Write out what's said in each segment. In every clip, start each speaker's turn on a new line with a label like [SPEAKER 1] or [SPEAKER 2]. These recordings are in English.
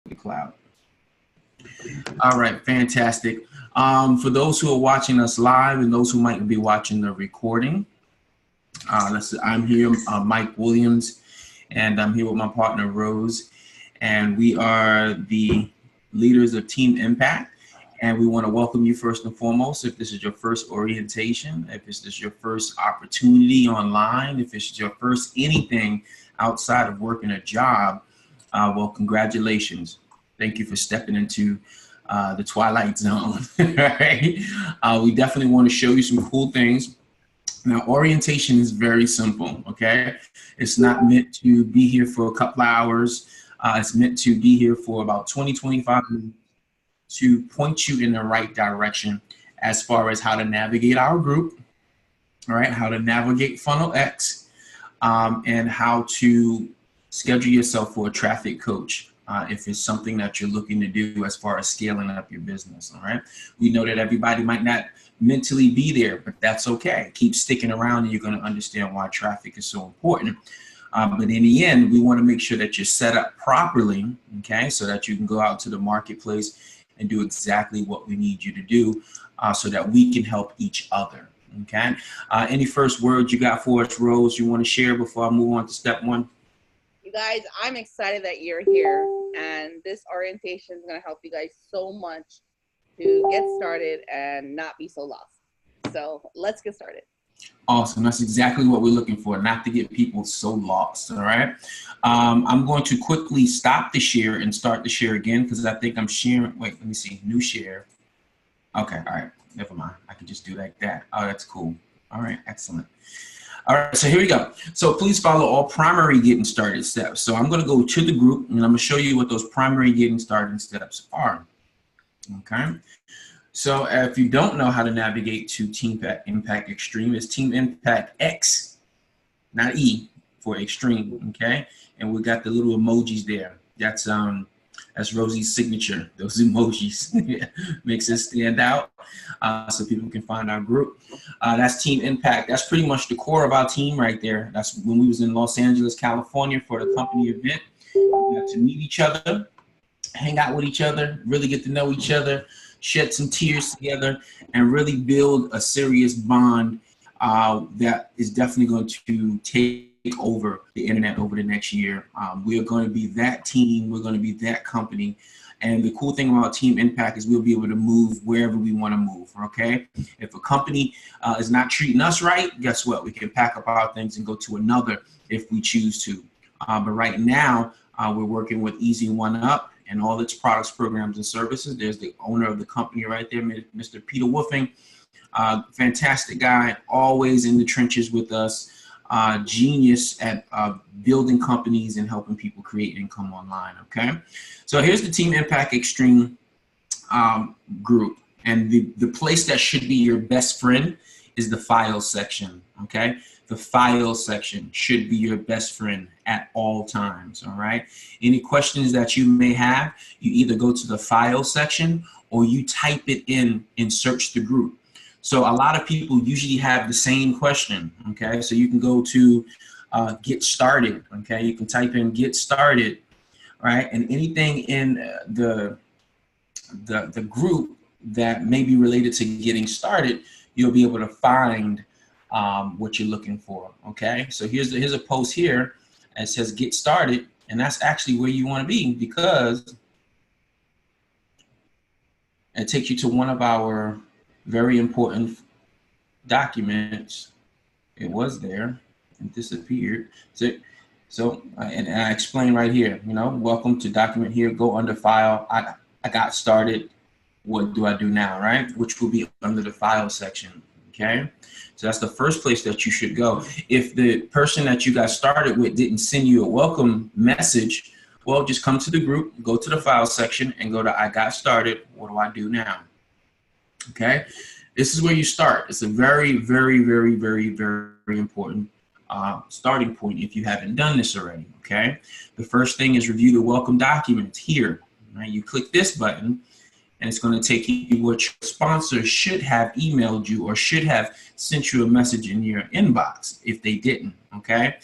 [SPEAKER 1] the cloud. All right, fantastic. For those who are watching us live and those who might be watching the recording, I'm here, Mike Williams, and I'm here with my partner Rose, and we are the leaders of Team Impact. And we want to welcome you first and foremost. If this is your first orientation, if this is your first opportunity online, if it's your first anything outside of working a job, well, congratulations. Thank you for stepping into the Twilight Zone. Right? We definitely want to show you some cool things. Now, orientation is very simple, okay? It's not meant to be here for a couple hours. It's meant to be here for about 20, 25 minutes to point you in the right direction as far as how to navigate our group, all right? How to navigate Funnel X, and how to schedule yourself for a traffic coach if it's something that you're looking to do as far as scaling up your business, all right? We know that everybody might not mentally be there, but that's okay. Keep sticking around and you're gonna understand why traffic is so important. But in the end, we wanna make sure that you're set up properly, okay? So that you can go out to the marketplace and do exactly what we need you to do so that we can help each other, okay? Any first words you got for us, Rose, you wanna share before I move on to step one?
[SPEAKER 2] You guys, I'm excited that you're here, and this orientation is gonna help you guys so much to get started and not be so lost. So let's get started.
[SPEAKER 1] Awesome. That's exactly what we're looking for, not to get people so lost. All right. I'm going to quickly stop the share and start the share again because I think I'm sharing. Wait, let me see. New share. Okay. All right. Never mind. I can just do like that. Oh, that's cool. All right. Excellent. All right. So here we go. So please follow all primary getting started steps. So I'm going to go to the group and I'm going to show you what those primary getting started steps are. Okay. So if you don't know how to navigate to Team Impact Extreme, it's Team Impact X, not E, for extreme, okay? And we got the little emojis there. That's Rosie's signature, those emojis. Makes it stand out so people can find our group. That's Team Impact. That's pretty much the core of our team right there. That's when we was in Los Angeles, California for the company event. We got to meet each other, hang out with each other, really get to know each other, shed some tears together, and really build a serious bond that is definitely going to take over the internet over the next year. We are going to be that team. We're going to be that company. And the cool thing about Team Impact is we'll be able to move wherever we want to move, okay? If a company is not treating us right, guess what? We can pack up our things and go to another if we choose to. But right now, we're working with Easy One Up and all its products, programs, and services. There's the owner of the company right there, Mr. Peter Woofing. Fantastic guy, always in the trenches with us. Genius at building companies and helping people create income online, okay? So here's the Team Impact Extreme group. And the place that should be your best friend is the files section, okay? The files section should be your best friend at all times, all right? Any questions that you may have, you either go to the file section or you type it in and search the group. So a lot of people usually have the same question, okay? So you can go to get started, okay? You can type in get started, right? And anything in the group that may be related to getting started, you'll be able to find what you're looking for, okay? So here's a post here that says get started, and that's actually where you want to be because it takes you to one of our very important documents. It was there and disappeared. So and I explain right here, you know, welcome to document here, go under file. I got started. What do I do now, right? Which will be under the file section, okay? So that's the first place that you should go. If the person that you got started with didn't send you a welcome message, well, just come to the group, go to the file section and go to I got started. What do I do now? Okay, this is where you start. It's a very, very, very, very, very important starting point if you haven't done this already, okay? The first thing is review the welcome documents here, right? You click this button and it's going to take you what your sponsor should have emailed you or should have sent you a message in your inbox if they didn't, okay?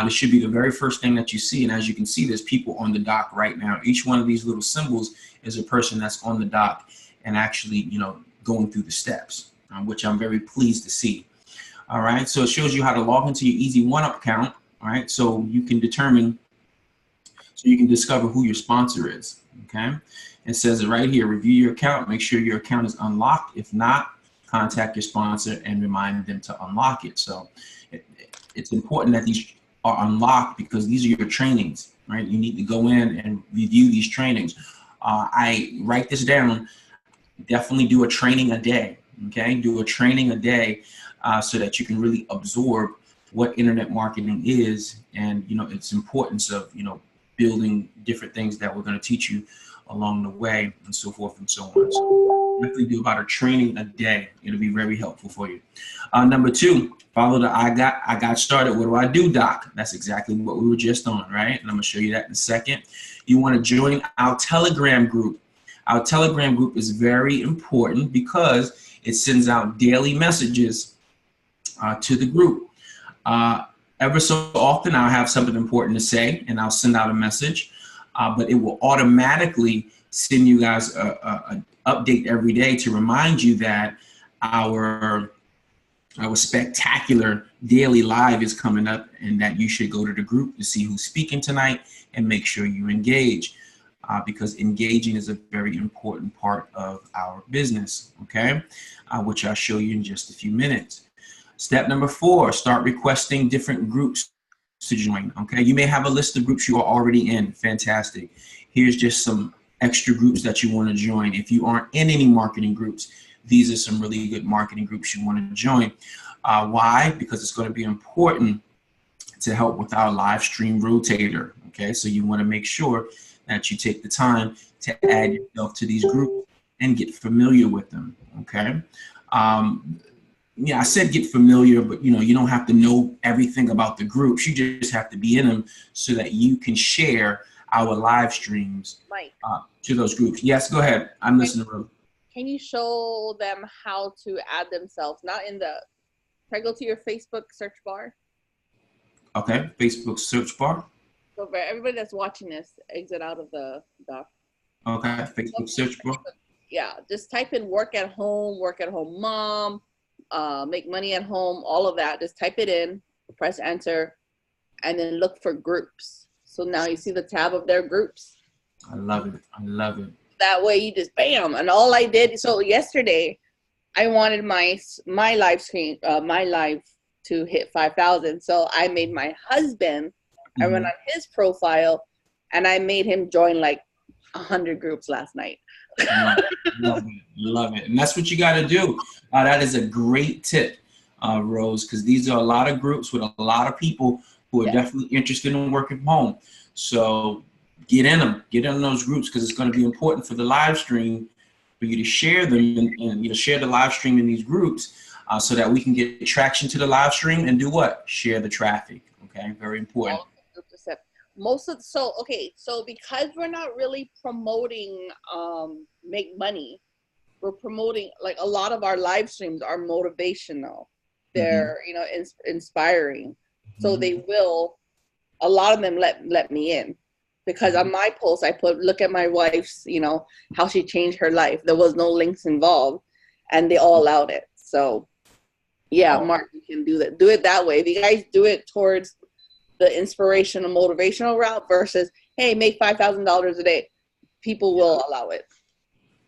[SPEAKER 1] This should be the very first thing that you see. And as you can see, there's people on the dock right now. Each one of these little symbols is a person that's on the dock and actually, you know, going through the steps, which I'm very pleased to see. All right, so it shows you how to log into your Easy One-Up account. All right, so you can discover who your sponsor is. Okay, it says it right here, review your account, make sure your account is unlocked. If not, contact your sponsor and remind them to unlock it. So it's important that these are unlocked because these are your trainings, right? You need to go in and review these trainings. I write this down, definitely do a training a day, okay? Do a training a day so that you can really absorb what internet marketing is and, you know, its importance of, you know, building different things that we're going to teach you along the way and so forth and so on. So definitely do about a training a day. It'll be very helpful for you. Number 2, follow the I got started. What do I do, Doc? That's exactly what we were just on, right? And I'm going to show you that in a second. You want to join our Telegram group. Our Telegram group is very important because it sends out daily messages to the group. Ever so often, I'll have something important to say, and I'll send out a message, but it will automatically send you guys an update every day to remind you that our spectacular daily live is coming up and that you should go to the group to see who's speaking tonight and make sure you engage because engaging is a very important part of our business, okay? Which I'll show you in just a few minutes. Step number 4, start requesting different groups to join, okay? You may have a list of groups you are already in, fantastic. Here's just some extra groups that you want to join. If you aren't in any marketing groups, these are some really good marketing groups you want to join. Why? Because it's going to be important to help with our live stream rotator, okay? So you want to make sure that you take the time to add yourself to these groups and get familiar with them, okay? Yeah, I said get familiar, but you know, you don't have to know everything about the groups. You just have to be in them so that you can share our live streams to those groups. Yes, go ahead. I'm listening.
[SPEAKER 2] Can you show them how to add themselves? Not in the, try to go to your Facebook search bar.
[SPEAKER 1] Okay, Facebook search bar.
[SPEAKER 2] So for everybody that's watching this, exit out of the doc.
[SPEAKER 1] Okay, Facebook search bar.
[SPEAKER 2] Yeah, just type in work at home mom, make money at home, all of that. Just type it in, press enter, and then look for groups. So now you see the tab of their groups.
[SPEAKER 1] I love it. I love it.
[SPEAKER 2] That way you just bam. And all I did, so yesterday I wanted my live stream, my live to hit 5,000. So I made my husband, I went on his profile and I made him join like 100 groups last night.
[SPEAKER 1] Love it. Love it. And that's what you got to do. That is a great tip, Rose, because these are a lot of groups with a lot of people who are definitely interested in working from home. So get in them, get in those groups because it's going to be important for the live stream for you to share them and you know, share the live stream in these groups so that we can get traction to the live stream and do what? Share the traffic. Okay, very important.
[SPEAKER 2] So because we're not really promoting make money, we're promoting, like, a lot of our live streams are motivational. They're you know, inspiring. So they will, a lot of them let me in because on my post I put, look at my wife's, you know, how she changed her life. There was no links involved and they all allowed it. So yeah, Mark, you can do that. Do it that way. If you guys do it towards the inspirational, motivational route versus, hey, make $5,000 a day, people will allow it.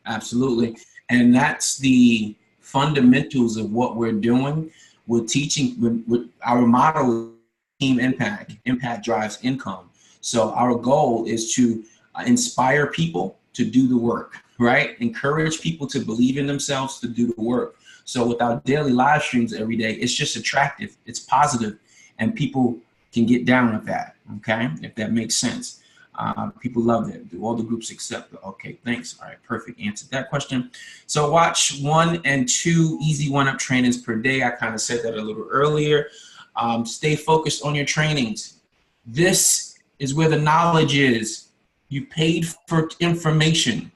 [SPEAKER 2] Absolutely.
[SPEAKER 1] And that's the fundamentals of what we're doing. We're teaching, with our model, team impact. Impact drives income. So our goal is to inspire people to do the work, right? Encourage people to believe in themselves to do the work. So with our daily live streams every day, it's just attractive, it's positive, and people can get down with that, okay? If that makes sense. People love that. Do all the groups accept it? Okay, thanks. All right, perfect. Answered that question. So watch 1 and 2 easy one-up trainings per day. I kind of said that a little earlier. Stay focused on your trainings. This is where the knowledge is. You paid for information.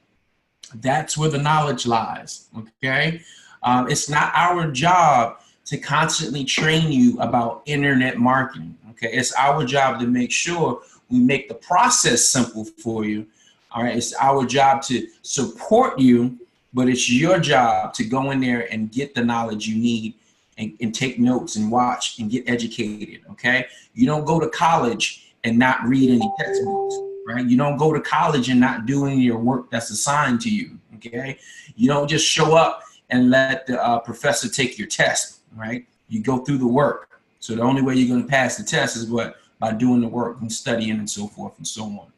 [SPEAKER 1] That's where the knowledge lies, okay? It's not our job to constantly train you about internet marketing. Okay, it's our job to make sure we make the process simple for you. All right, it's our job to support you, but it's your job to go in there and get the knowledge you need and take notes and watch and get educated. Okay, you don't go to college and not read any textbooks, right? You don't go to college and not do any of your work that's assigned to you. Okay, you don't just show up and let the professor take your test, right? You go through the work. So the only way you're going to pass the test is what? By doing the work and studying and so forth and so on.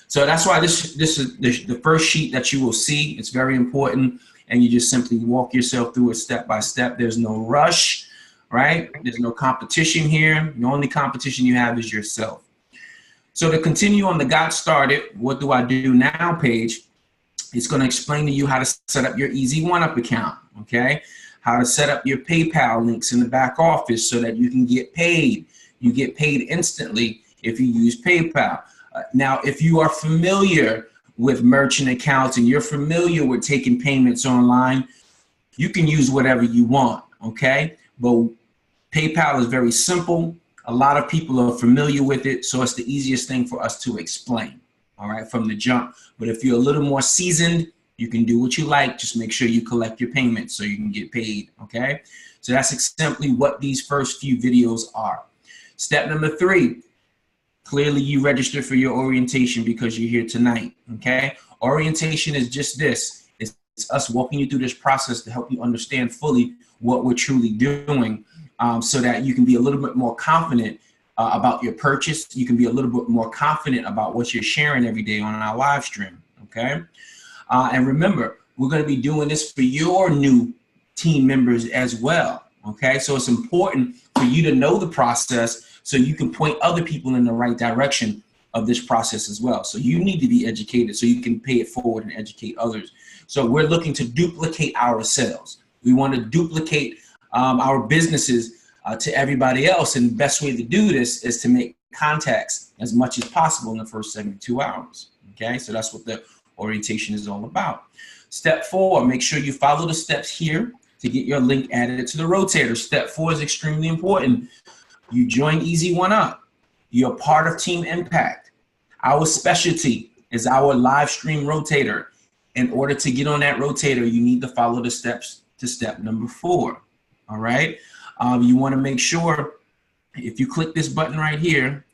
[SPEAKER 1] So that's why this is the first sheet that you will see. It's very important, and you just simply walk yourself through it step by step. There's no rush, right? There's no competition here. The only competition you have is yourself. So to continue on the Got Started, what do I do now page, it's going to explain to you how to set up your Easy One Up account, okay? How to set up your PayPal links in the back office so that you can get paid. You get paid instantly if you use PayPal. Now, if you are familiar with merchant accounts and you're familiar with taking payments online, you can use whatever you want, okay? But PayPal is very simple. A lot of people are familiar with it, so it's the easiest thing for us to explain, all right, from the jump. But if you're a little more seasoned, you can do what you like. Just make sure you collect your payments so you can get paid, okay? So that's simply what these first few videos are. Step number 3, clearly you registered for your orientation because you're here tonight, okay? Orientation is just this. It's us walking you through this process to help you understand fully what we're truly doing, so that you can be a little bit more confident about your purchase. You can be a little bit more confident about what you're sharing every day on our live stream, okay? And remember, we're going to be doing this for your new team members as well, okay? So it's important for you to know the process so you can point other people in the right direction of this process as well. So you need to be educated so you can pay it forward and educate others. So we're looking to duplicate ourselves. We want to duplicate our businesses to everybody else, and the best way to do this is to make contacts as much as possible in the first 72 hours, okay? So that's what the orientation is all about. Step 4, make sure you follow the steps here to get your link added to the rotator. Step 4 is extremely important. You join Easy One Up. You're part of Team Impact. Our specialty is our live stream rotator. In order to get on that rotator, you need to follow the steps to step number 4. All right. You want to make sure if you click this button right here,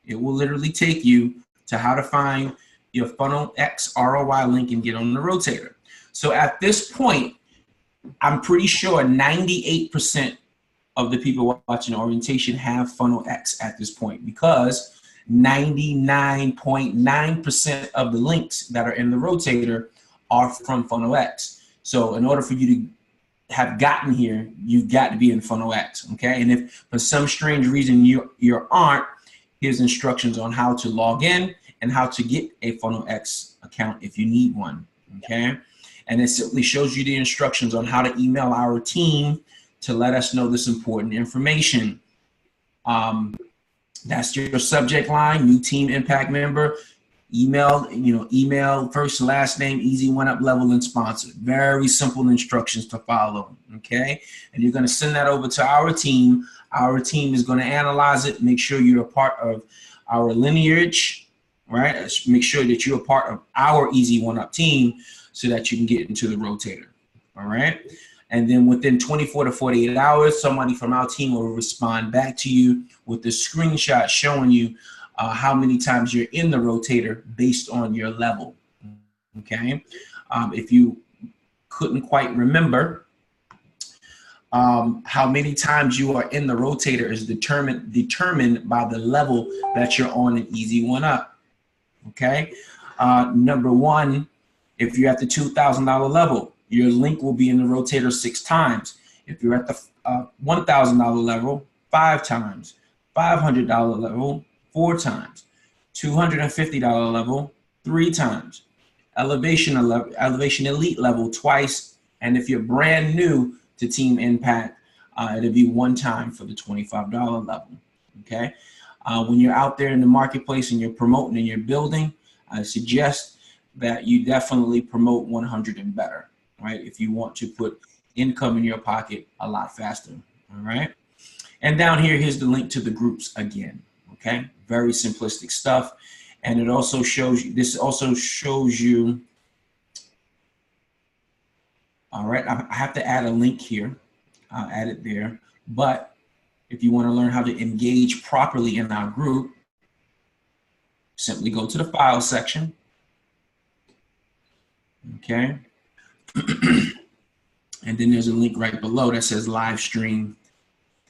[SPEAKER 1] it will literally take you to how to find your Funnel X ROI link and get on the rotator. So at this point, I'm pretty sure 98% of the people watching orientation have Funnel X at this point, because 99.9% of the links that are in the rotator are from Funnel X. So in order for you to have gotten here, you've got to be in Funnel X, okay? And if for some strange reason you aren't, here's instructions on how to log in and how to get a Funnel X account if you need one, okay? And it simply shows you the instructions on how to email our team to let us know this important information. That's your subject line, new team impact member, email, email, first, last name, Easy One Up, level, and sponsor. Very simple instructions to follow, okay? And you're gonna send that over to our team. Our team is gonna analyze it, make sure you're a part of our lineage, right? Make sure that you're a part of our Easy One Up team so that you can get into the rotator, all right? And then within 24 to 48 hours, somebody from our team will respond back to you with the screenshot showing you how many times you're in the rotator based on your level, okay? If you couldn't quite remember, how many times you are in the rotator is determined by the level that you're on in Easy One Up, okay? Number 1, if you're at the $2,000 level, your link will be in the rotator 6 times. If you're at the $1,000 level, 5 times. $500 level, 4 times. $250 level, 3 times. Elevation Elite level, twice. And if you're brand new to Team Impact, it'll be 1 time for the $25 level, okay? When you're out there in the marketplace and you're promoting and you're building, I suggest that you definitely promote 100 and better, right? If you want to put income in your pocket a lot faster, all right? And down here, here's the link to the groups again, okay? Very simplistic stuff. And it also shows you, this also shows you, all right, I have to add a link here. I'll add it there. But if you want to learn how to engage properly in our group, simply go to the file section, okay? And then there's a link right below that says live stream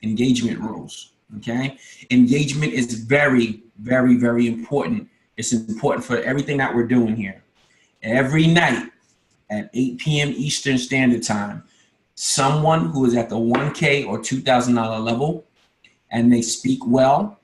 [SPEAKER 1] engagement rules, okay? Engagement is very, very, very important. It's important for everything that we're doing here. Every night at 8 p.m. Eastern Standard Time, someone who is at the $1K or $2,000 level and they speak well,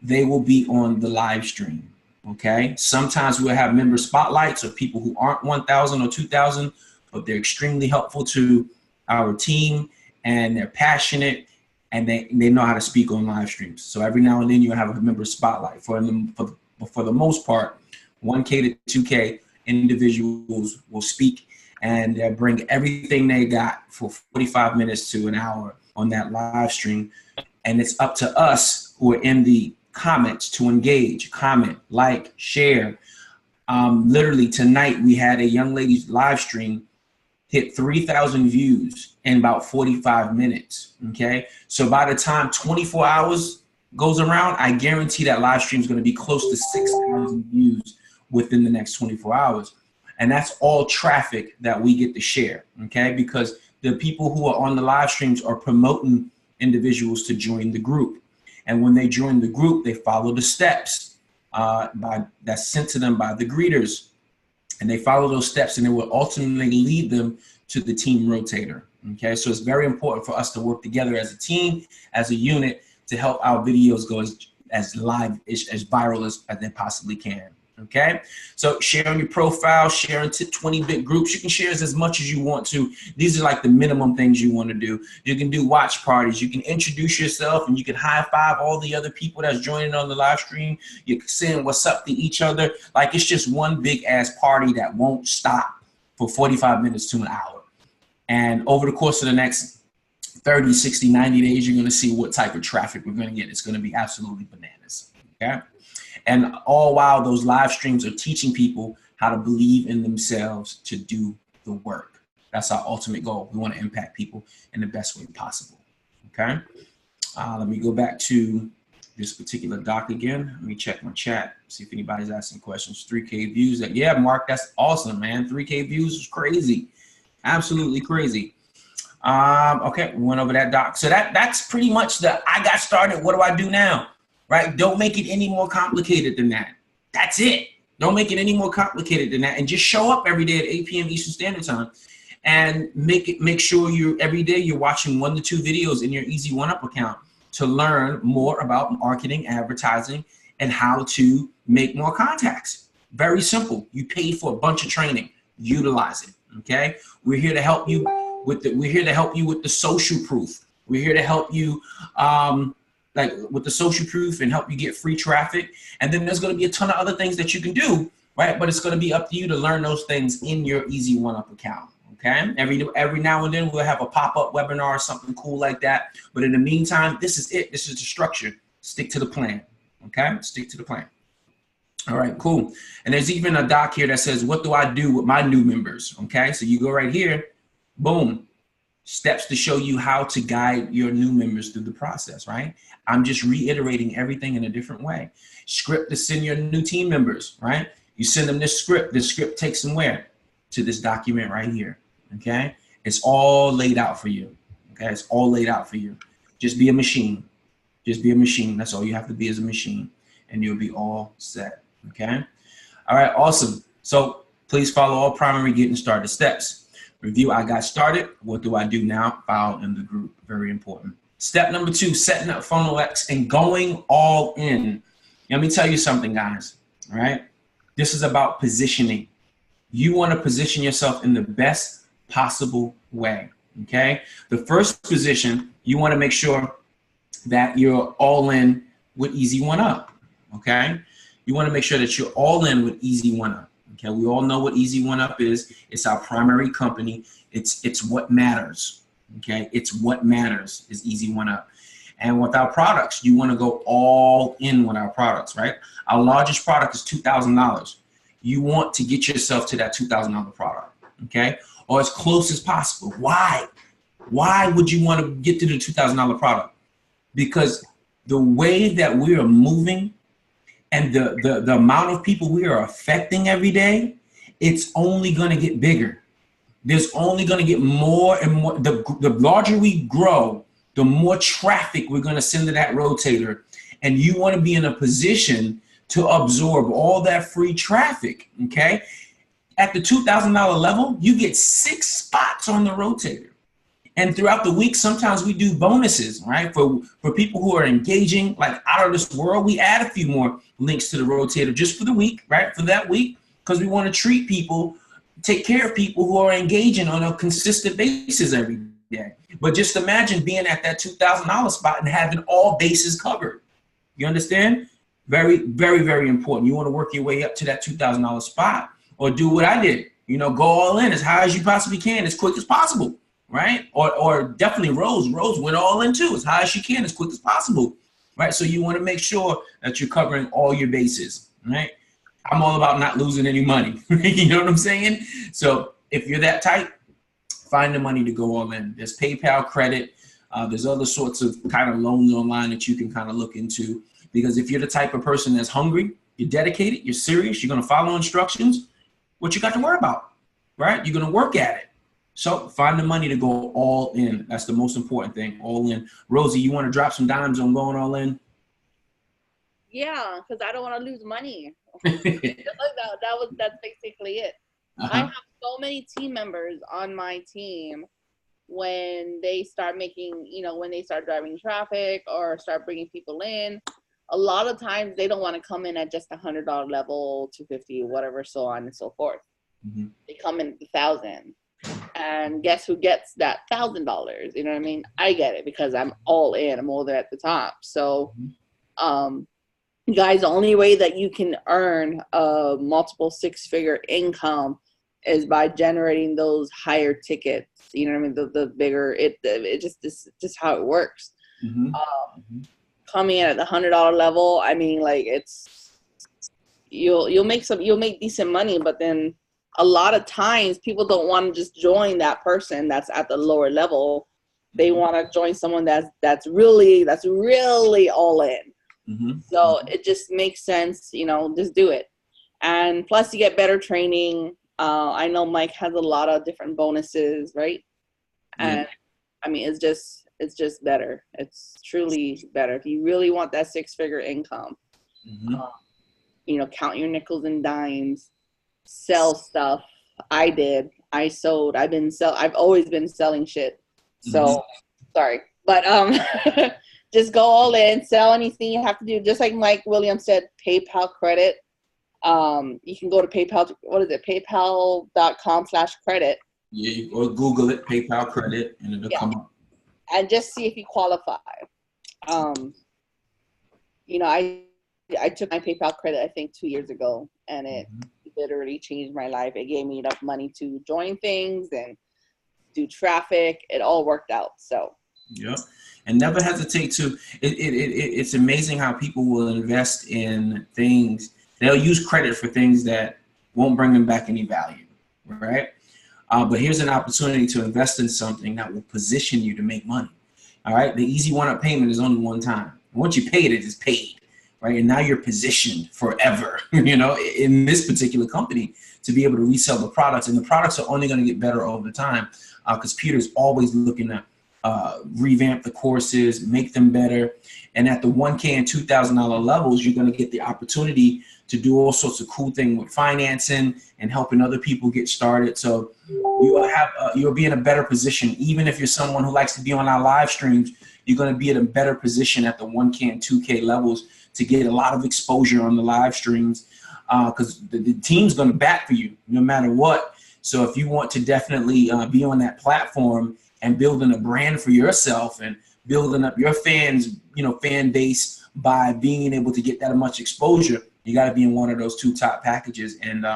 [SPEAKER 1] they will be on the live stream, okay? Sometimes we'll have member spotlights of people who aren't 1,000 or 2,000, but they're extremely helpful to our team and they're passionate and they know how to speak on live streams. So every now and then you'll have a member spotlight. For the most part, 1K to 2K individuals will speak and bring everything they got for 45 minutes to an hour on that live stream. And it's up to us who are in the comments to engage, comment, like, share. Literally tonight, we had a young lady's live stream hit 3,000 views in about 45 minutes, okay? So by the time 24 hours goes around, I guarantee that live stream is gonna be close to 6,000 views within the next 24 hours. And that's all traffic that we get to share, okay? Because the people who are on the live streams are promoting individuals to join the group. And when they join the group, they follow the steps that's sent to them by the greeters. And they follow those steps and it will ultimately lead them to the team rotator, okay? So it's very important for us to work together as a team, as a unit, to help our videos go as live, as viral as they possibly can, okay? So share on your profile, share into 20-bit groups. You can share as much as you want to. These are like the minimum things you want to do. You can do watch parties. You can introduce yourself and you can high five all the other people that's joining on the live stream. You can send what's up to each other. Like it's just one big ass party that won't stop for 45 minutes to an hour. And over the course of the next 30, 60, 90 days, you're going to see what type of traffic we're going to get. It's going to be absolutely bananas, okay? And all while those live streams are teaching people how to believe in themselves to do the work. That's our ultimate goal. We want to impact people in the best way possible, okay? Let me go back to this particular doc again. Let me check my chat, see if anybody's asking questions. 3K views. Yeah, Mark, that's awesome, man. 3K views is crazy. Absolutely crazy. Okay, we went over that doc. So that's pretty much the I got started. What do I do now? Right? Don't make it any more complicated than that. That's it. Don't make it any more complicated than that. And just show up every day at 8 p.m. Eastern Standard Time and make sure every day you're watching 1 to 2 videos in your Easy One Up account to learn more about marketing, advertising, and how to make more contacts. Very simple. You paid for a bunch of training. Utilize it. Okay? We're here to help you with the social proof. We're here to help you with the social proof and help you get free traffic. And then there's going to be a ton of other things that you can do, right? But it's going to be up to you to learn those things in your Easy One Up account. Okay? Every now and then we'll have a pop-up webinar or something cool like that. But in the meantime, this is it. This is the structure. Stick to the plan. Okay? Stick to the plan. All right, cool. And there's even a doc here that says, what do I do with my new members? Okay, so you go right here, boom, steps to show you how to guide your new members through the process, right? I'm just reiterating everything in a different way. Script to send your new team members, right? You send them this script takes them where? To this document right here, okay? It's all laid out for you, okay? It's all laid out for you. Just be a machine. Just be a machine. That's all you have to be, as a machine, and you'll be all set. Okay. All right. Awesome. So please follow all primary getting started steps. Review. I got started. What do I do now? File in the group. Very important. Step number 2, setting up funnel X and going all in. Let me tell you something, guys. All right. This is about positioning. You want to position yourself in the best possible way. Okay. The first position, you want to make sure that you're all in with Easy One Up. Okay. You want to make sure that you're all in with Easy One Up. Okay, we all know what Easy One Up is. It's our primary company. It's what matters. Okay, it's what matters is easy one up. And with our products, you want to go all in with our products, right? Our largest product is $2,000. You want to get yourself to that $2,000 product, okay? Or as close as possible. Why? Why would you want to get to the $2,000 product? Because the way that we are moving and the amount of people we are affecting every day, it's only going to get bigger. There's only going to get more and more. The larger we grow, the more traffic we're going to send to that rotator. And you want to be in a position to absorb all that free traffic, okay? At the $2,000 level, you get 6 spots on the rotator. And throughout the week, sometimes we do bonuses, right? For people who are engaging, like out of this world, we add a few more links to the rotator just for the week, right? For that week, because we want to treat people, take care of people who are engaging on a consistent basis every day. But just imagine being at that $2,000 spot and having all bases covered. You understand? Very, very, very important. You want to work your way up to that $2,000 spot, or do what I did. You know, go all in as high as you possibly can, as quick as possible, right? Or definitely Rose went all in too, as high as she can, as quick as possible, right? So you want to make sure that you're covering all your bases, right? I'm all about not losing any money. You know what I'm saying? So if you're that type, find the money to go all in. There's PayPal credit. There's other sorts of kind of loans online that you can kind of look into. Because if you're the type of person that's hungry, you're dedicated, you're serious, you're going to follow instructions, what you got to worry about, right? You're going to work at it. So find the money to go all in. That's the most important thing, all in. Rosie, you want to drop some dimes on going all in?
[SPEAKER 2] Yeah, because I don't want to lose money. That's basically it. I have so many team members on my team. When they start making, when they start driving traffic or start bringing people in, a lot of times they don't want to come in at just $100 level, $250, whatever, so on and so forth. Mm-hmm. They come in at $1,000, and guess who gets that $1,000? You know what I mean? I get it because I'm all in. I'm all there at the top. So, guys, the only way that you can earn a multiple 6-figure income is by generating those higher tickets. You know what I mean? The bigger just how it works. Mm-hmm. Coming in at the $100 level, I mean, like, it's you'll make decent money, but then a lot of times people don't want to just join that person that's at the lower level. They want to join someone that's really all in. Mm-hmm. So it just makes sense, just do it. And plus you get better training. I know Mike has a lot of different bonuses, right? And I mean, it's just better. It's truly better. If you really want that 6-figure income, count your nickels and dimes, sell stuff. I sold. I've always been selling shit. So sorry, but just go all in, sell anything you have to do. Just like Mike Williams said, PayPal credit. You can go to PayPal. What is it? PayPal.com/credit.
[SPEAKER 1] Yeah, or Google it, PayPal credit, and it'll come up.
[SPEAKER 2] And just see if you qualify. I took my PayPal credit, I think 2 years ago, and it literally changed my life. It gave me enough money to join things and do traffic. It all worked out. So.
[SPEAKER 1] Yeah. And never hesitate to, it's amazing how people will invest in things. They'll use credit for things that won't bring them back any value, right? But here's an opportunity to invest in something that will position you to make money, all right? The easy one-up payment is only one time. Once you pay it, it is paid, right? And now you're positioned forever, in this particular company to be able to resell the products. And the products are only going to get better over time because Peter's always looking to revamp the courses, make them better. And at the $1,000 and $2,000 levels, you're going to get the opportunity to do all sorts of cool things with financing and helping other people get started. So you'll be in a better position. Even if you're someone who likes to be on our live streams, you're going to be in a better position at the $1,000 and $2,000 levels to get a lot of exposure on the live streams because the team's going to back for you no matter what. So if you want to definitely be on that platform and building a brand for yourself and building up your fan base by being able to get that much exposure, you got to be in one of those 2 top packages. And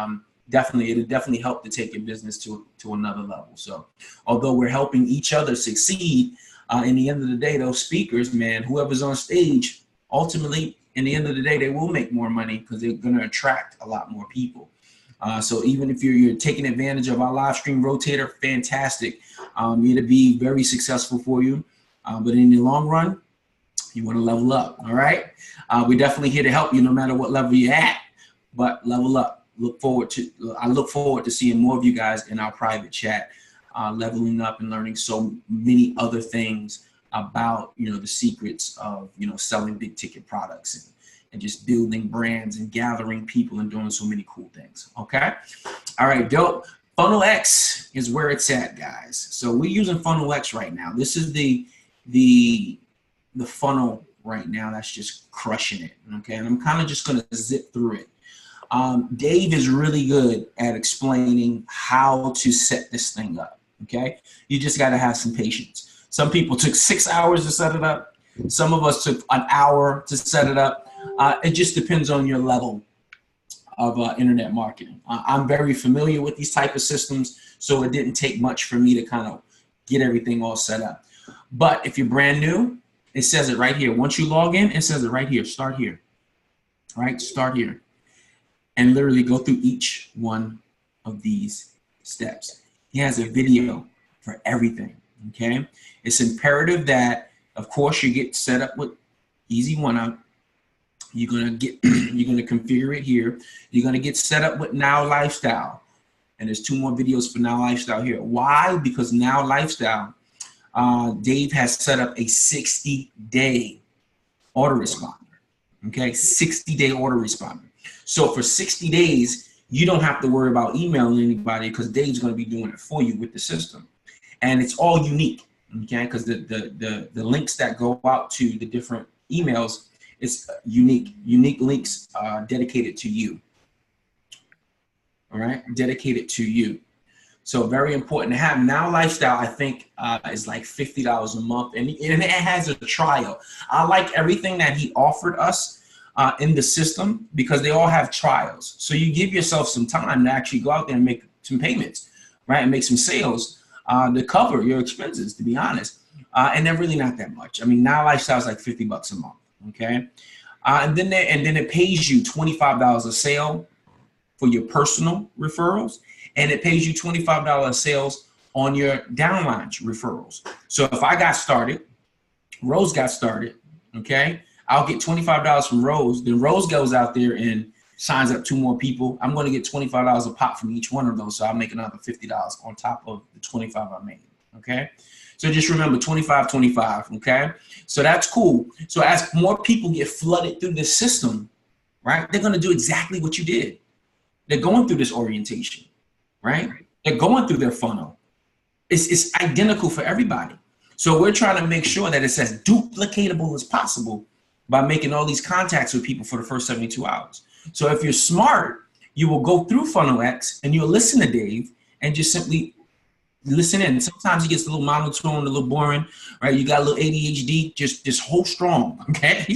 [SPEAKER 1] definitely, it'll definitely help to take your business to another level. So although we're helping each other succeed, in the end of the day, those speakers, man, whoever's on stage, ultimately, in the end of the day, they will make more money because they're going to attract a lot more people. So even if you're taking advantage of our live stream rotator, fantastic. It'll be very successful for you. But in the long run, you want to level up. All right. We're definitely here to help you no matter what level you're at, but level up. I look forward to seeing more of you guys in our private chat, leveling up and learning so many other things about, the secrets of, selling big ticket products and just building brands and gathering people and doing so many cool things. Okay. All right. Dope. Funnel X is where it's at, guys. So we're using Funnel X right now. This is the funnel right now that's just crushing it. Okay. And I'm kind of just going to zip through it. Dave is really good at explaining how to set this thing up. Okay. You just got to have some patience. Some people took 6 hours to set it up. Some of us took an hour to set it up. It just depends on your level of internet marketing. I'm very familiar with these type of systems, so it didn't take much for me to kind of get everything all set up. But if you're brand new, it says it right here. Once you log in, it says it right here. Start here. Right? Start here. And literally go through each one of these steps. He has a video for everything. Okay? It's imperative that, of course, you get set up with Easy One Up. You're gonna configure it here. You're gonna get set up with Now Lifestyle. And there's 2 more videos for Now Lifestyle here. Why? Because Now Lifestyle, Dave has set up a 60-day autoresponder. Okay, 60-day autoresponder. So for 60 days, you don't have to worry about emailing anybody because Dave's gonna be doing it for you with the system. And it's all unique, okay? Because the links that go out to the different emails, it's unique links dedicated to you. All right, dedicated to you. So very important to have. Now Lifestyle, I think, is like $50 a month, and it has a trial. I like everything that he offered us in the system because they all have trials. So you give yourself some time to actually go out there and make some payments, right, and make some sales to cover your expenses, to be honest. And they're really not that much. I mean, Now Lifestyle is like $50 a month. Okay, and then it pays you $25 a sale for your personal referrals, and it pays you $25 sales on your downline referrals. So if I got started, Rose got started, okay, I'll get $25 from Rose. Then Rose goes out there and signs up 2 more people. I'm going to get $25 a pop from each one of those, so I'll make another $50 on top of the $25 I made. Okay. So just remember 25, 25, okay? So that's cool. So as more people get flooded through this system, right, they're gonna do exactly what you did. They're going through this orientation, right? They're going through their funnel. It's identical for everybody. So we're trying to make sure that it's as duplicatable as possible by making all these contacts with people for the first 72 hours. So if you're smart, you will go through Funnel X and you'll listen to Dave and just simply listen in. Sometimes it gets a little monotone, a little boring, right? You got a little ADHD, just hold strong, okay?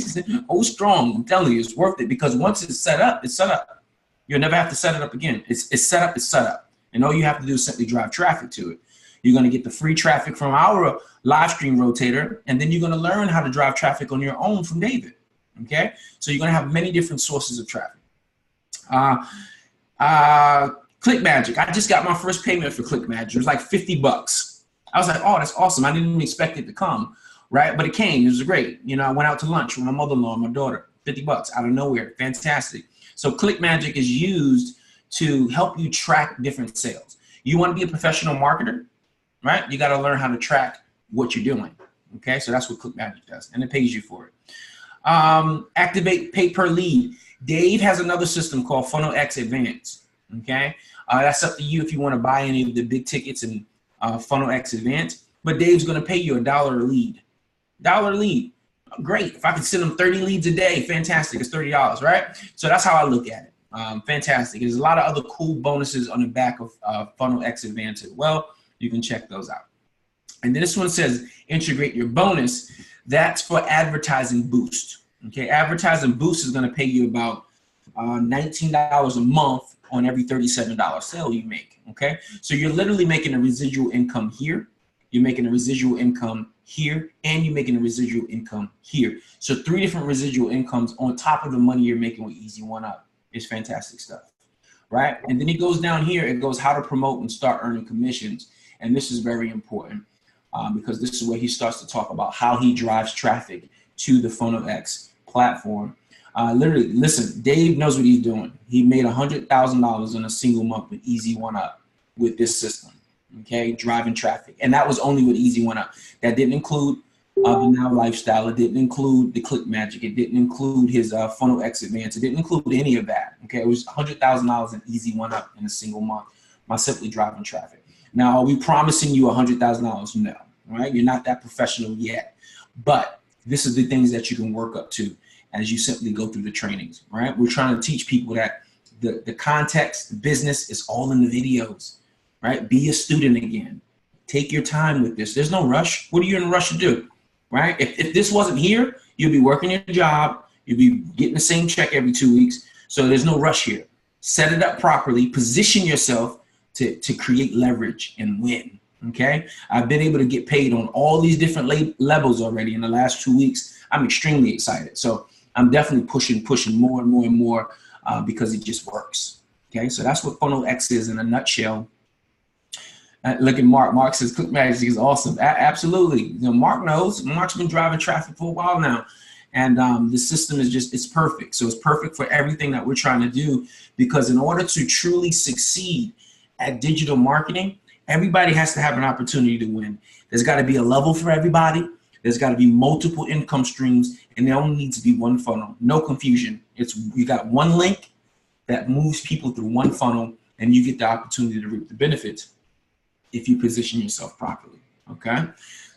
[SPEAKER 1] Hold strong. I'm telling you, it's worth it because once it's set up, it's set up. You'll never have to set it up again. It's set up, it's set up. And all you have to do is simply drive traffic to it. You're gonna get the free traffic from our live stream rotator, and then you're gonna learn how to drive traffic on your own from David, okay? So you're gonna have many different sources of traffic. Click Magic. I just got my first payment for Click Magic. It was like $50. I was like, oh, that's awesome. I didn't even expect it to come, right? But it came. It was great. I went out to lunch with my mother-in-law and my daughter. $50 out of nowhere. Fantastic. So Click Magic is used to help you track different sales. You want to be a professional marketer, right? You got to learn how to track what you're doing. Okay, so that's what Click Magic does, and it pays you for it. Activate pay per lead. Dave has another system called Funnel X Advanced. Okay, that's up to you if you want to buy any of the big tickets in Funnel X Advanced. But Dave's going to pay you $1 a lead. $1 a lead. Great. If I can send them 30 leads a day, fantastic. It's $30, right? So that's how I look at it. Fantastic. There's a lot of other cool bonuses on the back of Funnel X Advanced as well. You can check those out. And then this one says integrate your bonus. That's for advertising boost. Okay, advertising boost is going to pay you about $19 a month on every $37 sale you make, okay? So you're literally making a residual income here, you're making a residual income here, and you're making a residual income here. So 3 different residual incomes on top of the money you're making with Easy One Up. It's fantastic stuff, right? And then it goes down here, it goes how to promote and start earning commissions. And this is very important because this is where he starts to talk about how he drives traffic to the Funnel X platform. Literally, listen, Dave knows what he's doing. He made $100,000 in a single month with Easy One Up with this system, okay, driving traffic. And that was only with Easy One Up. That didn't include the Now Lifestyle. It didn't include the Click Magic. It didn't include his Funnel X Advance. It didn't include any of that, okay? It was $100,000 in Easy One Up in a single month by simply driving traffic. Now, are we promising you $100,000? No, right? You're not that professional yet. But this is the things that you can work up to as you simply go through the trainings, right? We're trying to teach people that the context, the business is all in the videos, right? Be a student again. Take your time with this. There's no rush. What are you in a rush to do, right? If this wasn't here, you'd be working your job. You'd be getting the same check every 2 weeks. So there's no rush here. Set it up properly. Position yourself to create leverage and win, okay? I've been able to get paid on all these different levels already in the last 2 weeks. I'm extremely excited. So I'm definitely pushing more and more and more because it just works. Okay, so that's what Funnel X is in a nutshell. Look at Mark. Mark says Click Magic is awesome. Absolutely. You know, Mark knows. Mark's been driving traffic for a while now, and the system is it's perfect. So it's perfect for everything that we're trying to do, because in order to truly succeed at digital marketing, everybody has to have an opportunity to win. There's got to be a level for everybody. There's got to be multiple income streams, and there only needs to be one funnel. No confusion. You got one link that moves people through one funnel, and you get the opportunity to reap the benefits if you position yourself properly. Okay,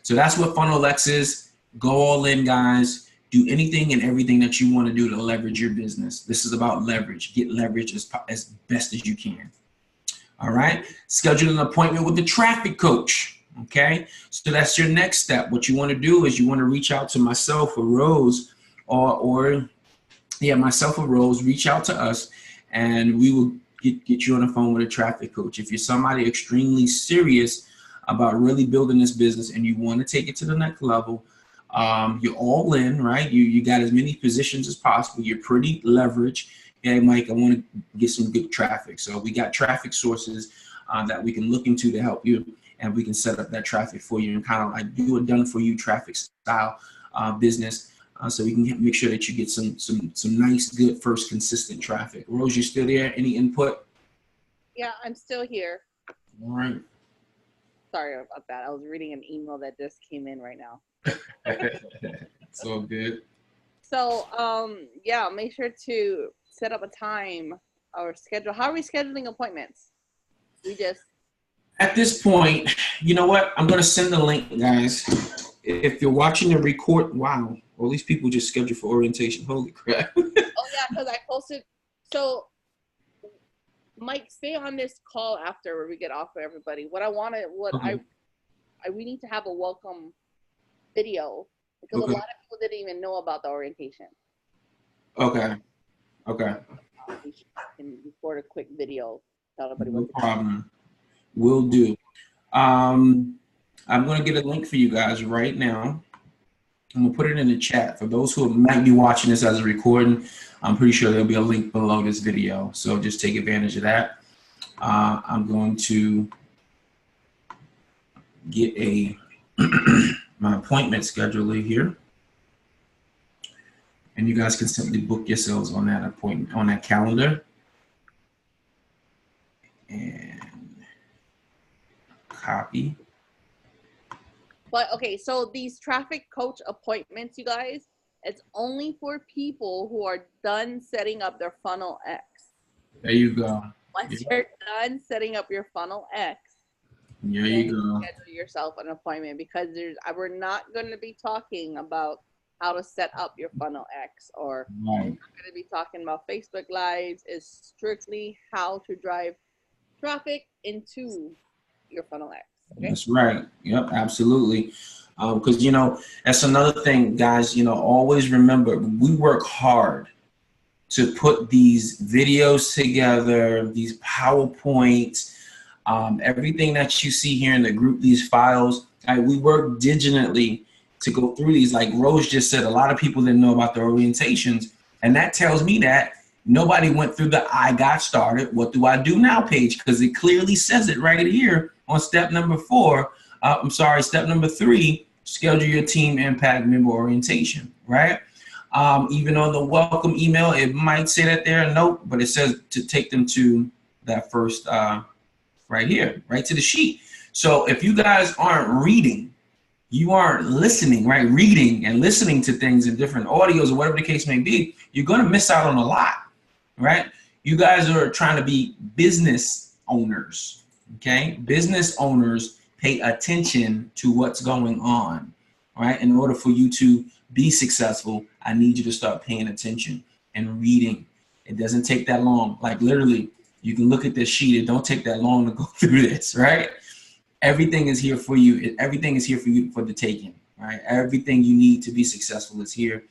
[SPEAKER 1] so that's what Funnel X is. Go all in, guys. Do anything and everything that you want to do to leverage your business. This is about leverage. Get leverage as best as you can. All right. Schedule an appointment with the traffic coach. Okay, so that's your next step. What you want to do is you want to reach out to myself or Rose, or myself or Rose. Reach out to us, and we will get you on the phone with a traffic coach. If you're somebody extremely serious about really building this business and you want to take it to the next level, you're all in, right? You got as many positions as possible. You're pretty leveraged. Hey, Mike, I want to get some good traffic. So we got traffic sources that we can look into to help you. And we can set up that traffic for you and kind of like do a done-for-you traffic style business, so we can make sure that you get some nice, good, first consistent traffic. Rose, you still there? Any input?
[SPEAKER 2] Yeah, I'm still here.
[SPEAKER 1] All right.
[SPEAKER 2] Sorry about that. I was reading an email that just came in right now.
[SPEAKER 1] It's all good.
[SPEAKER 2] So, yeah, make sure to set up a time or schedule. How are we scheduling appointments? At this point,
[SPEAKER 1] you know what? I'm going to send the link, guys. If you're watching the record, wow, all these people just scheduled for orientation. Holy crap.
[SPEAKER 2] Oh, yeah, because I posted. So, Mike, stay on this call after where we get off of everybody. We need to have a welcome video, because a lot of people didn't even know about the orientation.
[SPEAKER 1] Okay.
[SPEAKER 2] We can record a quick video. Tell everybody
[SPEAKER 1] no problem. Will do. I'm going to get a link for you guys right now. I'm going to put it in the chat. For those who might be watching this as a recording, I'm pretty sure there'll be a link below this video. So just take advantage of that. I'm going to get my appointment scheduler here. And you guys can simply book yourselves on that appointment, on that calendar. And copy.
[SPEAKER 2] But okay, so these traffic coach appointments, you guys, it's only for people who are done setting up their Funnel X.
[SPEAKER 1] There you go.
[SPEAKER 2] Once you're done setting up your Funnel X,
[SPEAKER 1] there you go.
[SPEAKER 2] Schedule yourself an appointment, because we're not going to be talking about how to set up your Funnel X, or we're not going to be talking about Facebook Lives. It's strictly how to drive traffic into your Funnel X. Okay?
[SPEAKER 1] That's right. Yep, absolutely. Because, you know, that's another thing, guys, you know, always remember, we work hard to put these videos together, these PowerPoints, everything that you see here in the group, these files. We work digitally to go through these. Like Rose just said, a lot of people didn't know about the orientations. And that tells me that nobody went through the I got started, what do I do now page? Because it clearly says it right here on step number 4. Step number 3, schedule your team impact member orientation, right? Even on the welcome email, it might say that there, nope, but it says to take them to that first, right here, right to the sheet. So if you guys aren't reading, you aren't listening, right? Reading and listening to things in different audios or whatever the case may be, you're going to miss out on a lot, right? You guys are trying to be business owners, okay? Business owners pay attention to what's going on, right? In order for you to be successful, I need you to start paying attention and reading. It doesn't take that long. Like literally, you can look at this sheet. It don't take that long to go through this, right? Everything is here for you. Everything is here for you for the taking, right? Everything you need to be successful is here.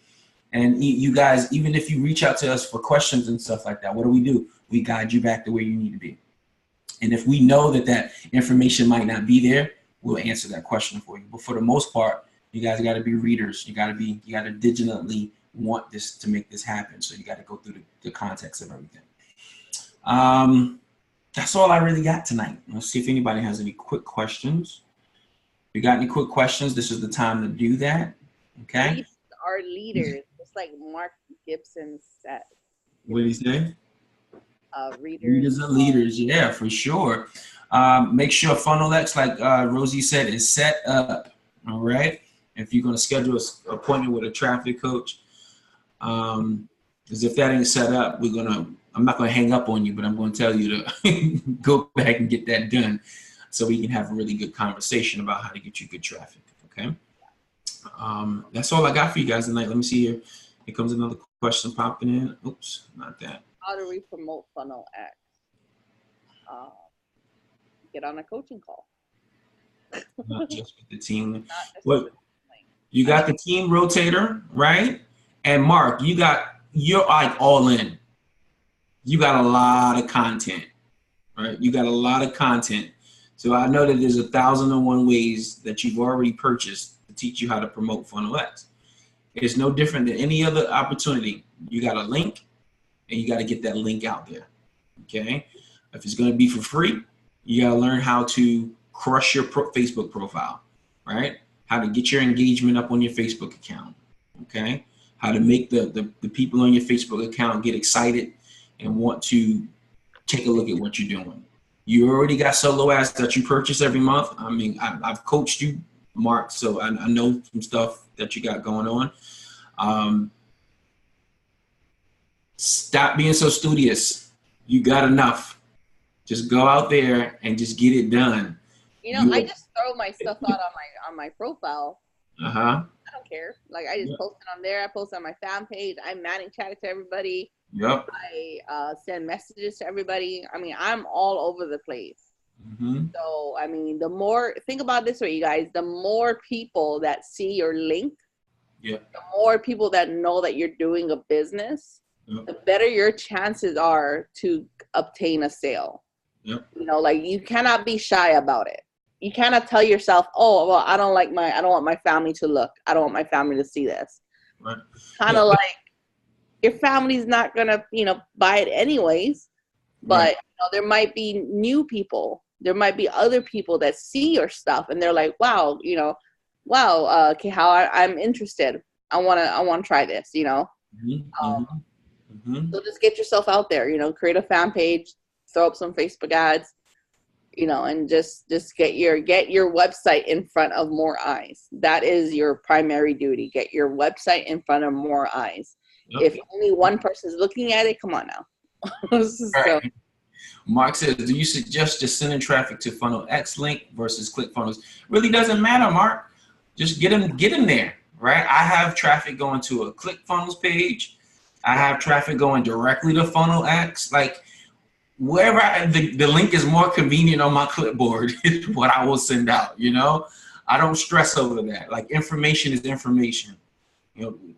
[SPEAKER 1] And you guys, even if you reach out to us for questions and stuff like that, what do? We guide you back to where you need to be. And if we know that that information might not be there, we'll answer that question for you. But for the most part, you guys got to be readers. You got to digitally want this to make this happen. So you got to go through the context of everything. That's all I really got tonight. Let's see if anybody has any quick questions. If you got any quick questions, this is the time to do that. Okay.
[SPEAKER 2] These are leaders, just like Mark Gibson said.
[SPEAKER 1] What did he say?
[SPEAKER 2] Readers
[SPEAKER 1] are leaders, yeah, for sure. Make sure FunnelX, like Rosie said, is set up. All right. If you're going to schedule an appointment with a traffic coach, because if that ain't set up, I'm not going to hang up on you, but I'm going to tell you to go back and get that done so we can have a really good conversation about how to get you good traffic. Okay. That's all I got for you guys tonight. Let me see here. Here comes another question popping in. Oops, not that.
[SPEAKER 2] How do we promote FunnelX? Get on a coaching call.
[SPEAKER 1] Not just with the team. What? You got the team rotator, right? And Mark, you're like all in. You got a lot of content, right? You got a lot of content. So I know that there's 1,001 ways that you've already purchased to teach you how to promote FunnelX. It's no different than any other opportunity. You got a link and you got to get that link out there, okay? If it's going to be for free, you got to learn how to crush your Facebook profile, right? How to get your engagement up on your Facebook account, okay? How to make the people on your Facebook account get excited and want to take a look at what you're doing. You already got solo ads that you purchase every month. I mean, I've coached you, Mark, so I know some stuff that you got going on. Stop being so studious. You got enough. Just go out there and just get it done.
[SPEAKER 2] You know, I just throw my stuff out on my profile.
[SPEAKER 1] Uh-huh.
[SPEAKER 2] I don't care. Like I just post it on there. I post on my fan page. I manning chat to everybody.
[SPEAKER 1] Yep.
[SPEAKER 2] I send messages to everybody. I mean, I'm all over the place.
[SPEAKER 1] Mm-hmm.
[SPEAKER 2] So, I mean, think about it this way, you guys, the more people that see your link, the more people that know that you're doing a business, the better your chances are to obtain a sale.
[SPEAKER 1] Yep.
[SPEAKER 2] You know, like you cannot be shy about it. You cannot tell yourself, oh, well, I don't want my family to look. I don't want my family to see this.
[SPEAKER 1] Right.
[SPEAKER 2] Kind of like your family's not going to, buy it anyways. But there might be new people. There might be other people that see your stuff and they're like, wow, okay, how I'm interested. I want to try this,
[SPEAKER 1] Mm-hmm.
[SPEAKER 2] So just get yourself out there, create a fan page, throw up some Facebook ads, and just get your website in front of more eyes. That is your primary duty. Get your website in front of more eyes. If only one person is looking at it, come on now. So,
[SPEAKER 1] Mark says, do you suggest just sending traffic to FunnelX link versus ClickFunnels? Really doesn't matter, Mark. Just get them there, right? I have traffic going to a ClickFunnels page. I have traffic going directly to FunnelX. Like wherever the link is more convenient on my clipboard is what I will send out, I don't stress over that. Like information is information.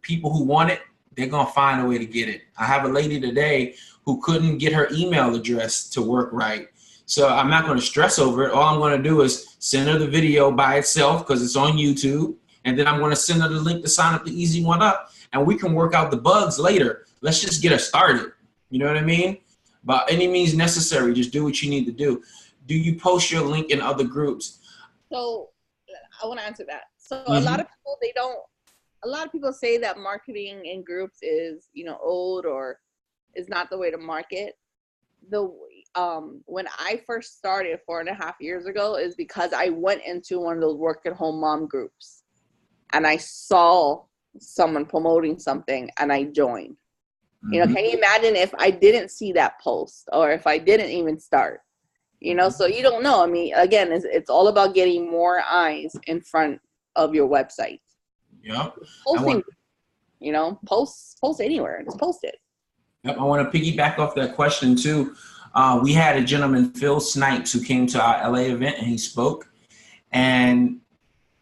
[SPEAKER 1] People who want it they're going to find a way to get it. I have a lady today who couldn't get her email address to work right. So I'm not going to stress over it. All I'm going to do is send her the video by itself because it's on YouTube. And then I'm going to send her the link to sign up the easy one up. And we can work out the bugs later. Let's just get her started. You know what I mean? By any means necessary, just do what you need to do. Do you post your link in other groups?
[SPEAKER 2] So I want to answer that. So a lot of people, a lot of people say that marketing in groups is, you know, old or is not the way to market. When I first started 4.5 years ago is because I went into one of those work at home mom groups and I saw someone promoting something and I joined. You know, can you imagine if I didn't see that post or if I didn't even start? You know, so you don't know. I mean, again, it's all about getting more eyes in front of your website.
[SPEAKER 1] Yeah.
[SPEAKER 2] Posting, you know, post anywhere. Just post it.
[SPEAKER 1] Yep. I want to piggyback off that question too. We had a gentleman, Phil Snipes, who came to our LA event and he spoke. And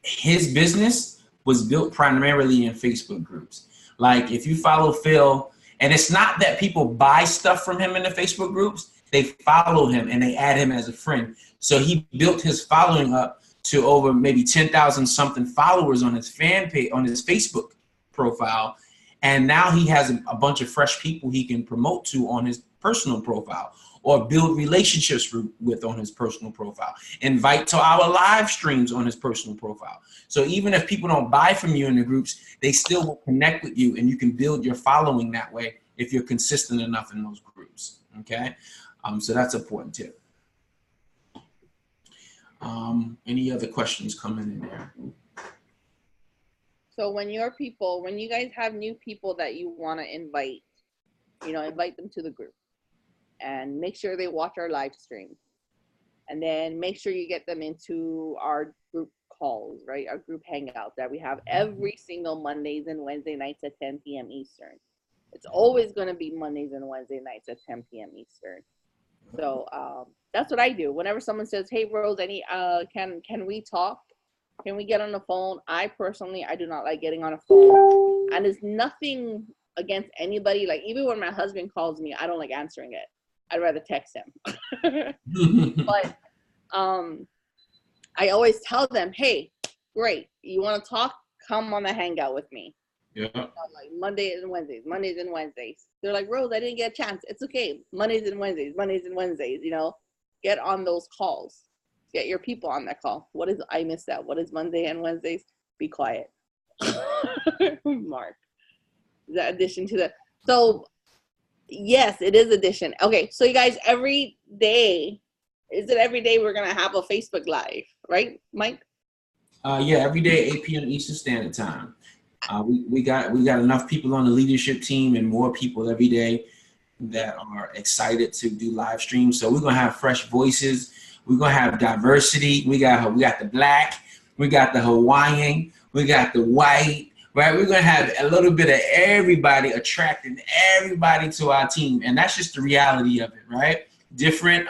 [SPEAKER 1] his business was built primarily in Facebook groups. Like if you follow Phil, and it's not that people buy stuff from him in the Facebook groups, they follow him and they add him as a friend. So he built his following up to over maybe 10,000 something followers on his fan page, on his Facebook profile. And now he has a bunch of fresh people he can promote to on his personal profile or build relationships with on his personal profile, invite to our live streams on his personal profile. So even if people don't buy from you in the groups, they still will connect with you and you can build your following that way if you're consistent enough in those groups, okay? So that's an important tip. Any other questions coming in there?
[SPEAKER 2] So when you guys have new people that you want to invite, you know, invite them to the group and make sure they watch our live stream. And then make sure you get them into our group calls, right? Our group hangout that we have every single Mondays and Wednesday nights at 10 p.m. Eastern. It's always going to be Mondays and Wednesday nights at 10 p.m. Eastern. So that's what I do. Whenever someone says, "Hey, Rose, can we talk? Can we get on the phone?" I do not like getting on a phone. And there's nothing against anybody. Like even when my husband calls me, I don't like answering it. I'd rather text him. But I always tell them, "Hey, great. You want to talk? Come on the hangout with me."
[SPEAKER 1] Yeah.
[SPEAKER 2] Like Mondays and Wednesdays. They're like, "Rose, I didn't get a chance." It's okay. Mondays and Wednesdays, you know, get on those calls. Get your people on that call. I missed that. What is Monday and Wednesdays? Be quiet. Mark. Is that addition to that? So yes, it is addition. Okay. So you guys, every day we're going to have a Facebook Live, right, Mike?
[SPEAKER 1] Yeah, every day, 8 p.m. Eastern Standard Time. We got enough people on the leadership team and more people every day that are excited to do live streams. So we're gonna have fresh voices. We're gonna have diversity. We got the Black, we got the Hawaiian, we got the white. Right, we're gonna have a little bit of everybody, attracting everybody to our team, and that's just the reality of it, right? Different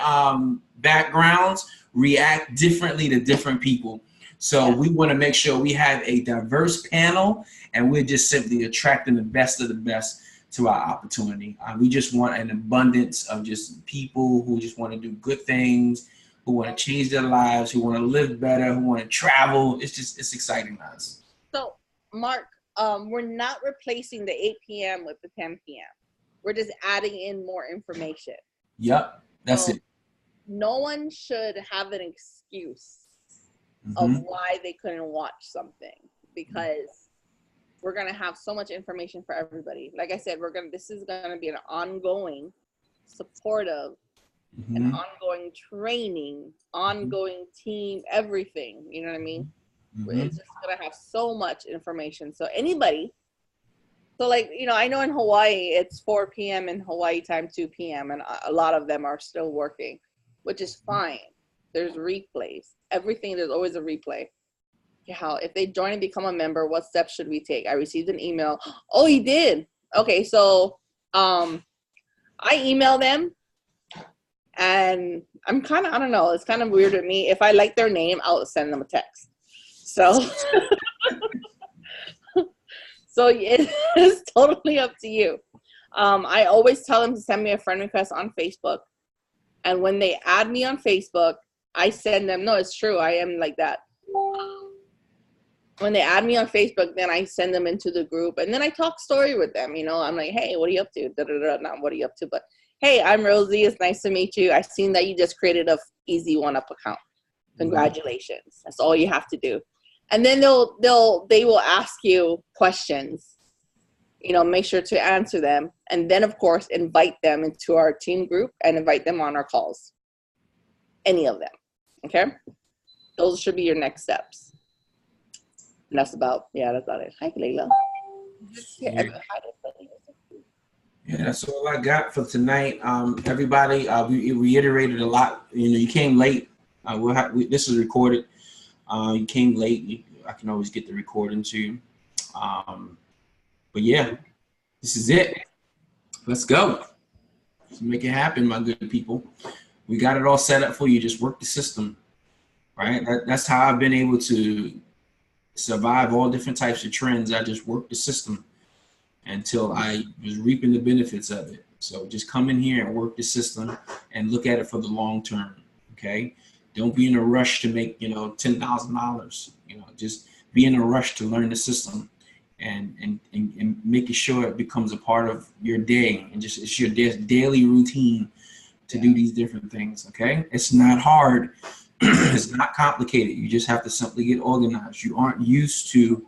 [SPEAKER 1] backgrounds react differently to different people. So we want to make sure we have a diverse panel and we're just simply attracting the best of the best to our opportunity. We just want an abundance of just people who just want to do good things, who want to change their lives, who want to live better, who want to travel. It's exciting to us.
[SPEAKER 2] So Mark, we're not replacing the 8 p.m. with the 10 p.m. We're just adding in more information.
[SPEAKER 1] Yep, that's it.
[SPEAKER 2] No one should have an excuse of why they couldn't watch something, because we're going to have so much information for everybody. Like I said, this is going to be an ongoing, supportive, and ongoing training, ongoing team, everything. You know what I mean? It's just going to have so much information. So anybody, like, you know, I know in Hawaii, it's 4 p.m. in Hawaii time, 2 p.m. And a lot of them are still working, which is fine. There's replays. Everything, there's always a replay. How if they join and become a member, what steps should we take? I received an email. Oh, you did? Okay, so I email them, and I'm kind of, I don't know, it's kind of weird to me. If I like their name, I'll send them a text. So So it's totally up to you. I always tell them to send me a friend request on Facebook. And when they add me on Facebook, I send them, no, it's true. I am like that. When they add me on Facebook, then I send them into the group. And then I talk story with them. You know, I'm like, hey, what are you up to? Not what are you up to? But, hey, I'm Rosie. It's nice to meet you. I've seen that you just created a easy one-up account. Congratulations. That's all you have to do. And then they will ask you questions. You know, make sure to answer them. And then, of course, invite them into our team group and invite them on our calls. Any of them. Okay? Those should be your next steps. And that's about it. Hi, Layla.
[SPEAKER 1] Yeah, that's all I got for tonight. Everybody, we reiterated a lot. You know, you came late. This is recorded. You came late. I can always get the recording to you. But yeah, this is it. Let's go. Let's make it happen, my good people. We got it all set up for you. Just work the system, right? That's how I've been able to survive all different types of trends. I just worked the system until I was reaping the benefits of it. So just come in here and work the system and look at it for the long term, okay? Don't be in a rush to make, you know, $10,000, you know, just be in a rush to learn the system and making sure it becomes a part of your day and just it's your daily routine to do these different things, okay? It's not hard. It's not complicated. You just have to simply get organized. You aren't used to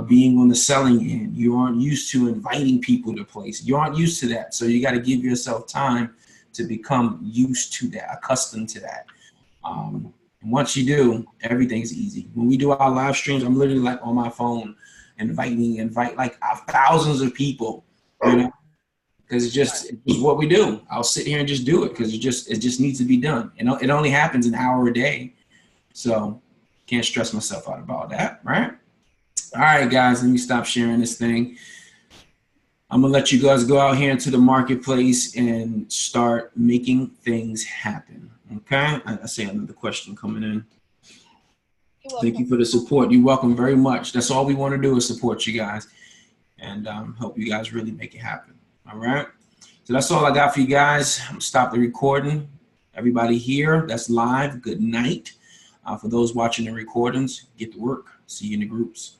[SPEAKER 1] being on the selling end. You aren't used to inviting people to place. You aren't used to that. So you got to give yourself time to become used to that, accustomed to that. And once you do, everything's easy. When we do our live streams, I'm literally like on my phone invite like thousands of people, you know, because it's just what we do. I'll sit here and just do it because it just needs to be done. You know, it only happens an hour a day. So can't stress myself out about that, right? All right, guys, let me stop sharing this thing. I'm gonna let you guys go out here into the marketplace and start making things happen. Okay, I see another question coming in. Thank you for the support. You're welcome very much. That's all we want to do is support you guys and help you guys really make it happen. All right. So that's all I got for you guys. I'm gonna stop the recording. Everybody here that's live, good night. For those watching the recordings, get to work. See you in the groups.